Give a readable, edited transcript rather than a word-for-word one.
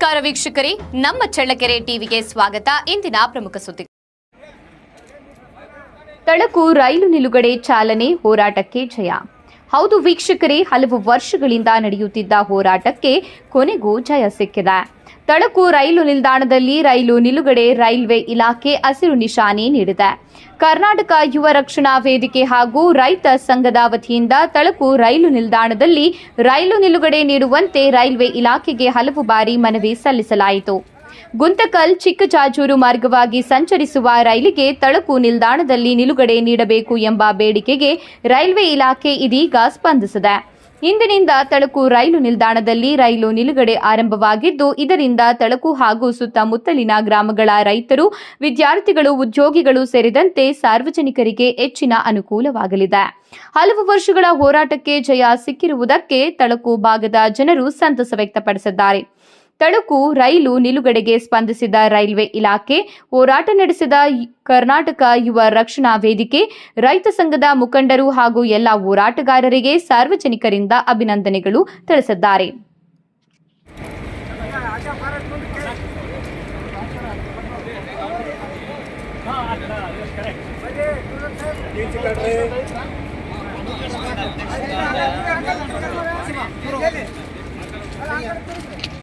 ನಮಸ್ಕಾರ ವೀಕ್ಷಕರೇ, ನಮ್ಮ ಚಳ್ಳಕೆರೆ ಟಿವಿಗೆ ಸ್ವಾಗತ. ಇಂದಿನ ಪ್ರಮುಖ ಸುದ್ದಿ. ತಳಕು ರೈಲು ನಿಲುಗಡೆ ಚಾಲನೆ, ಹೋರಾಟಕ್ಕೆ ಜಯ. ಹೌದು ವೀಕ್ಷಕರೇ, ಹಲವು ವರ್ಷಗಳಿಂದ ನಡೆಯುತ್ತಿದ್ದ ಹೋರಾಟಕ್ಕೆ ಕೊನೆಗೂ ಜಯ ಸಿಕ್ಕಿದೆ. ತಳಕು ರೈಲು ನಿಲ್ದಾಣದಲ್ಲಿ ರೈಲು ನಿಲುಗಡೆ ರೈಲ್ವೆ ಇಲಾಖೆ ಹಸಿರು ನಿಶಾನೆ ನೀಡಿದೆ. ಕರ್ನಾಟಕ ಯುವ ರಕ್ಷಣಾ ವೇದಿಕೆ ಹಾಗೂ ರೈತ ಸಂಘದ ವತಿಯಿಂದ ತಳಕು ರೈಲು ನಿಲ್ದಾಣದಲ್ಲಿ ರೈಲು ನಿಲುಗಡೆ ನೀಡುವಂತೆ ರೈಲ್ವೆ ಇಲಾಖೆಗೆ ಹಲವು ಬಾರಿ ಮನವಿ ಸಲ್ಲಿಸಲಾಯಿತು. ಗುಂತಕಲ್ ಚಿಕ್ಕಜಾಜೂರು ಮಾರ್ಗವಾಗಿ ಸಂಚರಿಸುವ ರೈಲಿಗೆ ತಳಕು ನಿಲ್ದಾಣದಲ್ಲಿ ನಿಲುಗಡೆ ನೀಡಬೇಕು ಎಂಬ ಬೇಡಿಕೆಗೆ ರೈಲ್ವೆ ಇಲಾಖೆ ಇದೀಗ ಸ್ಪಂದಿಸಿದೆ. ಇಂದಿನಿಂದ ತಳಕು ರೈಲು ನಿಲ್ದಾಣದಲ್ಲಿ ರೈಲು ನಿಲುಗಡೆ ಆರಂಭವಾಗಿದ್ದು, ಇದರಿಂದ ತಳಕು ಹಾಗೂ ಸುತ್ತಮುತ್ತಲಿನ ಗ್ರಾಮಗಳ ರೈತರು, ವಿದ್ಯಾರ್ಥಿಗಳು, ಉದ್ಯೋಗಿಗಳು ಸೇರಿದಂತೆ ಸಾರ್ವಜನಿಕರಿಗೆ ಹೆಚ್ಚಿನ ಅನುಕೂಲವಾಗಲಿದೆ. ಹಲವು ವರ್ಷಗಳ ಹೋರಾಟಕ್ಕೆ ಜಯ ಸಿಕ್ಕಿರುವುದಕ್ಕೆ ತಳಕು ಭಾಗದ ಜನರು ಸಂತಸ ವ್ಯಕ್ತಪಡಿಸಿದ್ದಾರೆ. ತಳಕು ರೈಲು ನಿಲುಗಡೆಗೆ ಸ್ಪಂದಿಸಿದ ರೈಲ್ವೆ ಇಲಾಖೆ, ಹೋರಾಟ ನಡೆಸಿದ ಕರ್ನಾಟಕ ಯುವ ರಕ್ಷಣಾ ವೇದಿಕೆ, ರೈತ ಸಂಘದ ಮುಖಂಡರು ಹಾಗೂ ಎಲ್ಲ ಹೋರಾಟಗಾರರಿಗೆ ಸಾರ್ವಜನಿಕರಿಂದ ಅಭಿನಂದನೆಗಳು ತಿಳಿಸಿದ್ದಾರೆ.